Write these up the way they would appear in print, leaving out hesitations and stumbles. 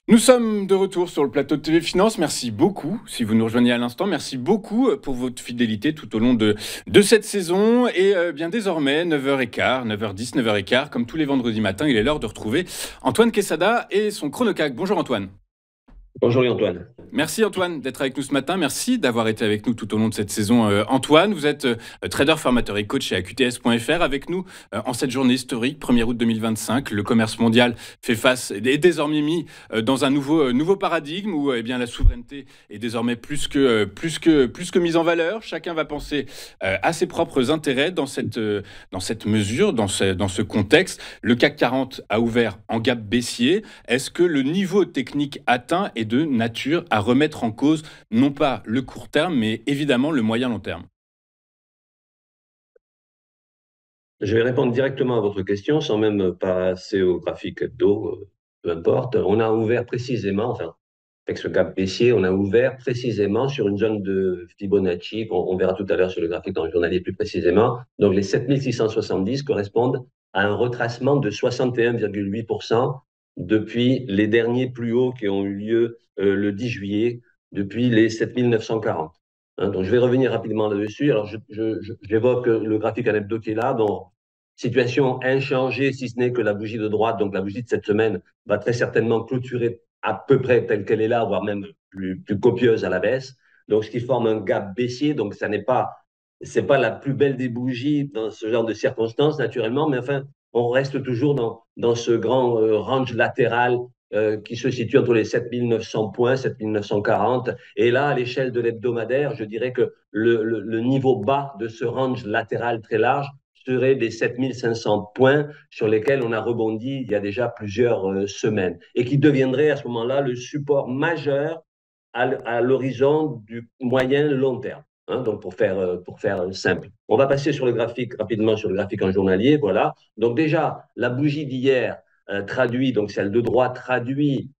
Nous sommes de retour sur le plateau de TV Finance. Merci beaucoup, si vous nous rejoignez à l'instant, merci beaucoup pour votre fidélité tout au long de cette saison. Et bien désormais, 9h15, 9h10, 9h15, comme tous les vendredis matins, il est l'heure de retrouver Antoine Quesada et son chronocac. Bonjour Antoine. Bonjour Antoine. Merci Antoine d'être avec nous ce matin. Merci d'avoir été avec nous tout au long de cette saison. Antoine, vous êtes trader, formateur et coach chez AQTS.fr. Avec nous en cette journée historique, 1er août 2025. Le commerce mondial fait face et est désormais mis dans un nouveau paradigme où eh bien, la souveraineté est désormais plus que mise en valeur. Chacun va penser à ses propres intérêts dans cette mesure, dans ce contexte. Le CAC 40 a ouvert en gap baissier. Est-ce que le niveau technique atteint est de nature à remettre en cause non pas le court terme, mais évidemment le moyen-long terme? Je vais répondre directement à votre question sans même passer au graphique hebdo, peu importe. On a ouvert précisément, enfin, avec ce gap baissier, on a ouvert précisément sur une zone de Fibonacci, on verra tout à l'heure sur le graphique dans le journalier plus précisément. Donc les 7670 correspondent à un retracement de 61,8% depuis les derniers plus hauts qui ont eu lieu le 10 juillet, depuis les 7940. Hein, donc je vais revenir rapidement là-dessus. Alors j'évoque le graphique à l'hebdo qui est là. Bon, situation inchangée, si ce n'est que la bougie de droite, donc la bougie de cette semaine, va très certainement clôturer à peu près telle qu'elle est là, voire même plus copieuse à la baisse. Donc, ce qui forme un gap baissier. Donc, ça n'est pas, c'est pas la plus belle des bougies dans ce genre de circonstances, naturellement, mais enfin, on reste toujours dans ce grand range latéral qui se situe entre les 7900 points, 7940. Et là, à l'échelle de l'hebdomadaire, je dirais que le niveau bas de ce range latéral très large serait des 7500 points sur lesquels on a rebondi il y a déjà plusieurs semaines et qui deviendrait à ce moment-là le support majeur à l'horizon du moyen long terme. Hein, donc pour faire simple. On va passer sur le graphique rapidement sur le graphique en journalier. Voilà. Donc déjà, la bougie d'hier traduit, donc celle de droite traduit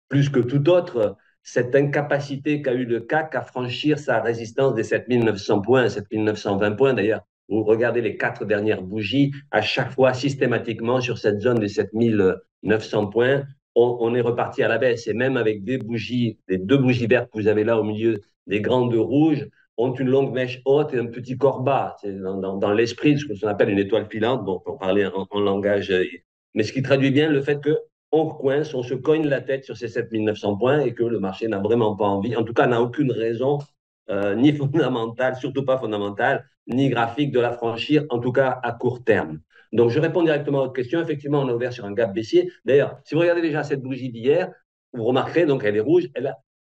plus que tout autre cette incapacité qu'a eu le CAC à franchir sa résistance des 7900 points, 7920 points d'ailleurs. Vous regardez les 4 dernières bougies, à chaque fois systématiquement sur cette zone des 7900 points, on est reparti à la baisse. Et même avec des bougies, les 2 bougies vertes que vous avez là au milieu des grandes rouges, ont une longue mèche haute et un petit corps bas. C'est dans l'esprit de ce qu'on appelle une étoile filante, bon, pour parler en langage, mais ce qui traduit bien le fait que on coince, on se cogne la tête sur ces 7900 points et que le marché n'a vraiment pas envie, en tout cas n'a aucune raison, ni fondamentale, surtout pas fondamentale, ni graphique de la franchir, en tout cas à court terme. Donc, je réponds directement à votre question. Effectivement, on a ouvert sur un gap baissier. D'ailleurs, si vous regardez déjà cette bougie d'hier, vous remarquerez, donc elle est rouge.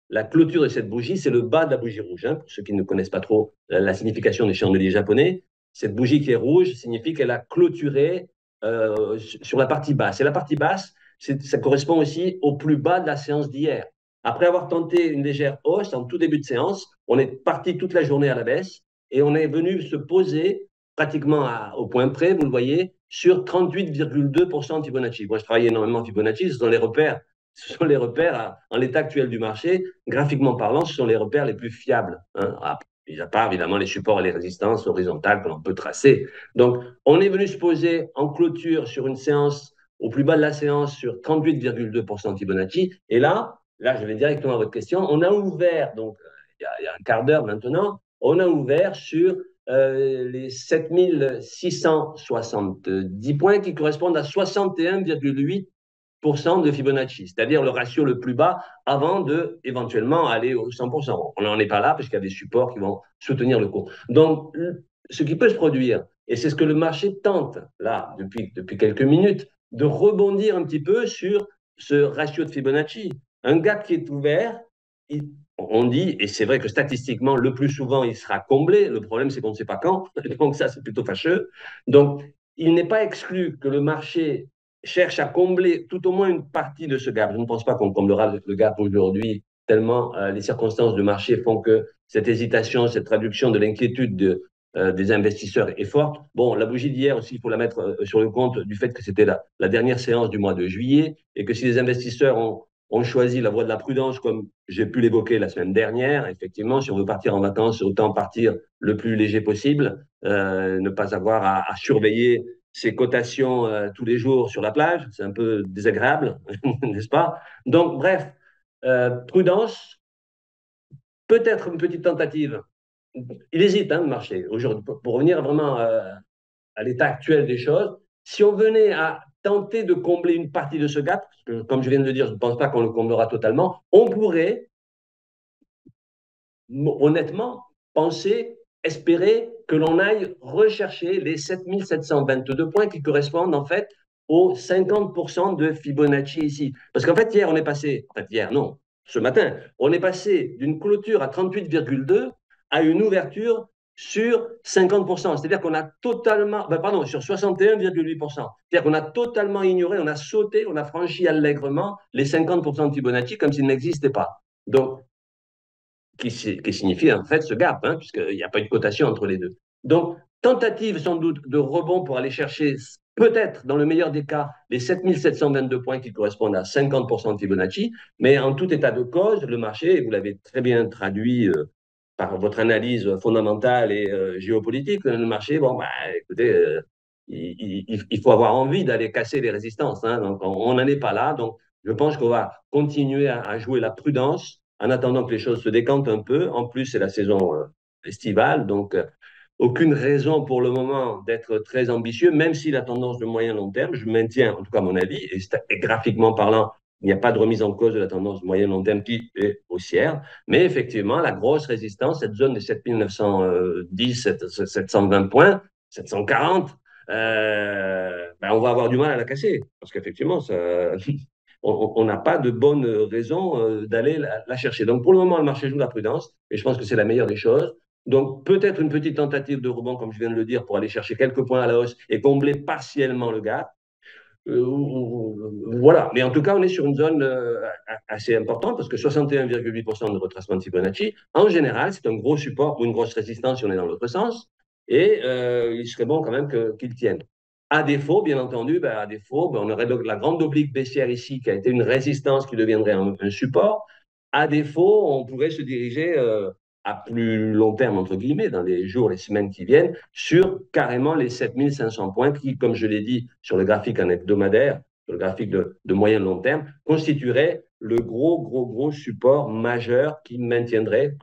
La clôture de cette bougie, c'est le bas de la bougie rouge. Hein, pour ceux qui ne connaissent pas trop la signification des chandeliers japonais, cette bougie qui est rouge signifie qu'elle a clôturé sur la partie basse. Et la partie basse, ça correspond aussi au plus bas de la séance d'hier. Après avoir tenté une légère hausse en tout début de séance, on est parti toute la journée à la baisse et on est venu se poser pratiquement au point près, vous le voyez, sur 38,2% de Fibonacci. Moi, je travaille énormément en Fibonacci, ce sont les repères en l'état actuel du marché, graphiquement parlant, ce sont les repères les plus fiables. Hein, mis à part évidemment les supports et les résistances horizontales que l'on peut tracer. Donc, on est venu se poser en clôture sur une séance, au plus bas de la séance, sur 38,2% de Fibonacci. Et là, je vais directement à votre question. On a ouvert, donc, il y a un quart d'heure maintenant, on a ouvert sur les 7670 points qui correspondent à 61,8% de Fibonacci, c'est-à-dire le ratio le plus bas avant de éventuellement aller au 100%. On n'en est pas là parce qu'il y a des supports qui vont soutenir le cours. Donc, ce qui peut se produire, et c'est ce que le marché tente là depuis quelques minutes, de rebondir un petit peu sur ce ratio de Fibonacci. Un gap qui est ouvert, on dit, et c'est vrai que statistiquement, le plus souvent, il sera comblé. Le problème, c'est qu'on ne sait pas quand. Donc ça, c'est plutôt fâcheux. Donc, il n'est pas exclu que le marché cherche à combler tout au moins une partie de ce gap. Je ne pense pas qu'on comblera le gap aujourd'hui, tellement les circonstances de marché font que cette hésitation, cette traduction de l'inquiétude des investisseurs est forte. Bon, la bougie d'hier aussi, il faut la mettre sur le compte du fait que c'était la dernière séance du mois de juillet et que si les investisseurs ont choisi la voie de la prudence, comme j'ai pu l'évoquer la semaine dernière. Effectivement, si on veut partir en vacances, autant partir le plus léger possible, ne pas avoir à surveiller ses cotations tous les jours sur la plage. C'est un peu désagréable, n'est-ce pas? Donc, bref, prudence, peut-être une petite tentative. Il hésite, hein, le marché, aujourd'hui, pour revenir vraiment à l'état actuel des choses. Si on venait à tenter de combler une partie de ce gap, parce que, comme je viens de le dire, je ne pense pas qu'on le comblera totalement, on pourrait honnêtement penser, espérer que l'on aille rechercher les 7722 points qui correspondent en fait aux 50% de Fibonacci ici. Parce qu'en fait, hier, on est passé, en fait, hier, non, ce matin, on est passé d'une clôture à 38,2 à une ouverture sur 50%. C'est-à-dire qu'on a totalement, pardon, sur 61,8%. C'est-à-dire qu'on a totalement ignoré, on a sauté, on a franchi allègrement les 50% de Fibonacci comme s'ils n'existaient pas. Donc, qui signifie en fait ce gap, hein, puisqu'il n'y a pas eu de cotation entre les deux. Donc, tentative sans doute de rebond pour aller chercher peut-être, dans le meilleur des cas, les 7722 points qui correspondent à 50% de Fibonacci, mais en tout état de cause, le marché, et vous l'avez très bien traduit par votre analyse fondamentale et géopolitique, le marché, bon, écoutez, il faut avoir envie d'aller casser les résistances, hein, donc on n'en est pas là, donc je pense qu'on va continuer à jouer la prudence en attendant que les choses se décantent un peu. En plus, c'est la saison estivale, donc aucune raison pour le moment d'être très ambitieux, même si la tendance de moyen-long terme, je maintiens en tout cas mon avis, et graphiquement parlant, il n'y a pas de remise en cause de la tendance de moyen-long terme qui est haussière, mais effectivement, la grosse résistance, cette zone des 7910, 720 points, 740, on va avoir du mal à la casser, parce qu'effectivement, ça, on n'a pas de bonne raison d'aller la chercher. Donc, pour le moment, le marché joue la prudence, et je pense que c'est la meilleure des choses. Donc, peut-être une petite tentative de rebond, comme je viens de le dire, pour aller chercher quelques points à la hausse et combler partiellement le gap. Voilà. Mais en tout cas, on est sur une zone assez importante parce que 61,8% de retracement de Fibonacci, en général, c'est un gros support ou une grosse résistance si on est dans l'autre sens. Et il serait bon quand même qu'il tienne. À défaut, bien entendu, on aurait donc la grande oblique baissière ici qui a été une résistance qui deviendrait un support. À défaut, on pourrait se diriger à plus long terme, entre guillemets, dans les jours, les semaines qui viennent, sur carrément les 7500 points qui, comme je l'ai dit sur le graphique en hebdomadaire, sur le graphique de moyen long terme, constituerait le gros support majeur qui maintiendrait,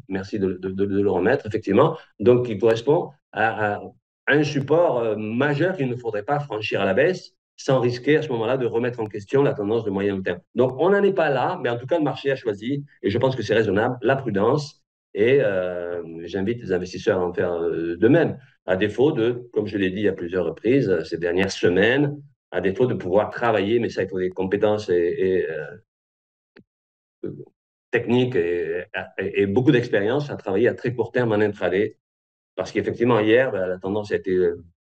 merci de le remettre, effectivement, donc qui correspond à un support majeur qu'il ne faudrait pas franchir à la baisse sans risquer à ce moment-là de remettre en question la tendance de moyen terme. Donc, on n'en est pas là, mais en tout cas, le marché a choisi, et je pense que c'est raisonnable, la prudence, et j'invite les investisseurs à en faire de même, à défaut de, comme je l'ai dit à plusieurs reprises ces dernières semaines, à défaut de pouvoir travailler, mais ça, il faut des compétences techniques et beaucoup d'expérience à travailler à très court terme en intraday, parce qu'effectivement, hier, la tendance a été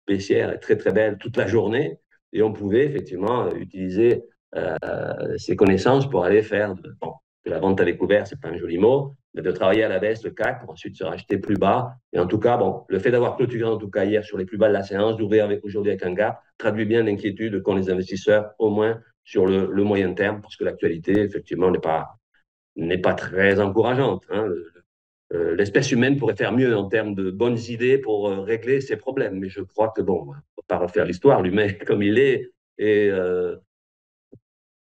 baissière et très belle toute la journée, et on pouvait effectivement utiliser ses connaissances pour aller faire de la vente à découvert, c'est pas un joli mot, mais de travailler à la baisse le CAC pour ensuite se racheter plus bas. Et en tout cas, le fait d'avoir clôturé en tout cas hier sur les plus bas de la séance, d'ouvrir aujourd'hui avec un gap, traduit bien l'inquiétude qu'ont les investisseurs, au moins sur le moyen terme, parce que l'actualité, effectivement, n'est pas très encourageante. Hein. Le, l'espèce humaine pourrait faire mieux en termes de bonnes idées pour régler ses problèmes. Mais je crois que, bon, on ne va pas refaire l'histoire, l'humain comme il est. Et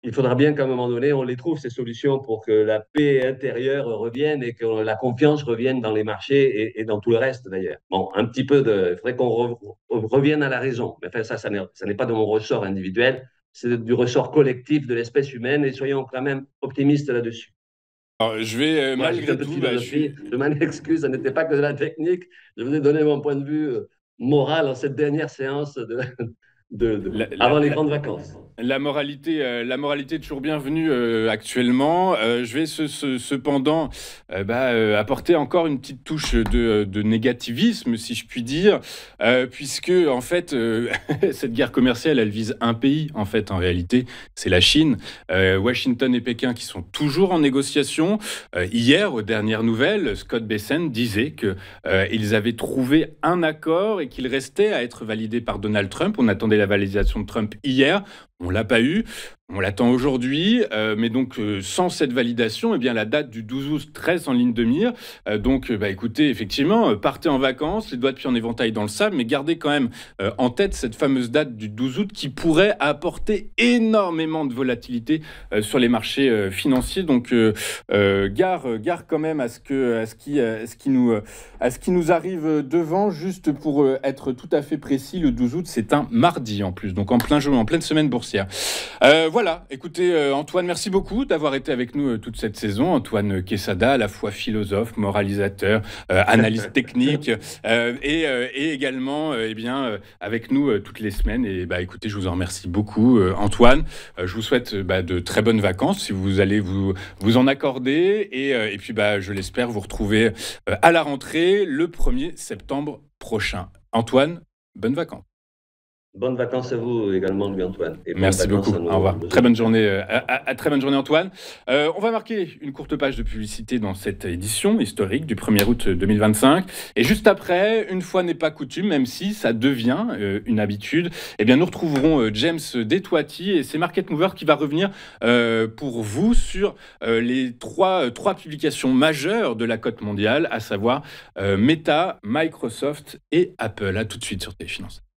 il faudra bien qu'à un moment donné, on les trouve, ces solutions, pour que la paix intérieure revienne et que la confiance revienne dans les marchés et dans tout le reste, d'ailleurs. Bon, un petit peu de... Il faudrait qu'on revienne à la raison. Mais enfin, ça n'est pas de mon ressort individuel, c'est du ressort collectif de l'espèce humaine, et soyons quand même optimistes là-dessus. Alors, je vais Voilà, j'ai fait malgré un peu de tout, philosophie. Je m'en excuse, ça n'était pas que de la technique. Je vous ai donné mon point de vue moral en cette dernière séance la, la- avant les la- grandes vacances. la moralité est toujours bienvenue actuellement. Je vais cependant apporter encore une petite touche de négativisme, si je puis dire, puisque en fait cette guerre commerciale, elle vise un pays en fait en réalité, c'est la Chine. Washington et Pékin qui sont toujours en négociation. Hier, aux dernières nouvelles, Scott Bessent disait que ils avaient trouvé un accord et qu'il restait à être validé par Donald Trump. On attendait la validation de Trump hier. On ne l'a pas eu. On l'attend aujourd'hui, mais donc sans cette validation, eh bien, la date du 12 août reste en ligne de mire. Donc, bah, écoutez, effectivement, partez en vacances, les doigts de pied en éventail dans le sable, mais gardez quand même en tête cette fameuse date du 12 août qui pourrait apporter énormément de volatilité sur les marchés financiers. Donc, gare quand même à ce qui nous arrive devant, juste pour être tout à fait précis. Le 12 août, c'est un mardi en plus, donc en plein jeu, en pleine semaine boursière. Voilà, écoutez, Antoine, merci beaucoup d'avoir été avec nous toute cette saison. Antoine Quesada, à la fois philosophe, moralisateur, analyste technique, et également eh bien, avec nous toutes les semaines. Et bah, écoutez, je vous en remercie beaucoup, Antoine. Je vous souhaite bah, de très bonnes vacances, si vous allez vous en accorder. Et puis, bah, je l'espère, vous retrouver à la rentrée le 1er septembre prochain. Antoine, bonnes vacances. Bonnes vacances à vous également, Louis-Antoine, et bonnes Merci beaucoup. vacances à Au revoir. nos Très bonne auditeurs. journée. Très bonne journée, Antoine. On va marquer une courte page de publicité dans cette édition historique du 1er août 2025. Et juste après, une fois n'est pas coutume, même si ça devient une habitude, eh bien, nous retrouverons James Detoiti et c'est Market Mover qui va revenir pour vous sur les trois publications majeures de la cote mondiale, à savoir Meta, Microsoft et Apple. À tout de suite sur Téléfinance.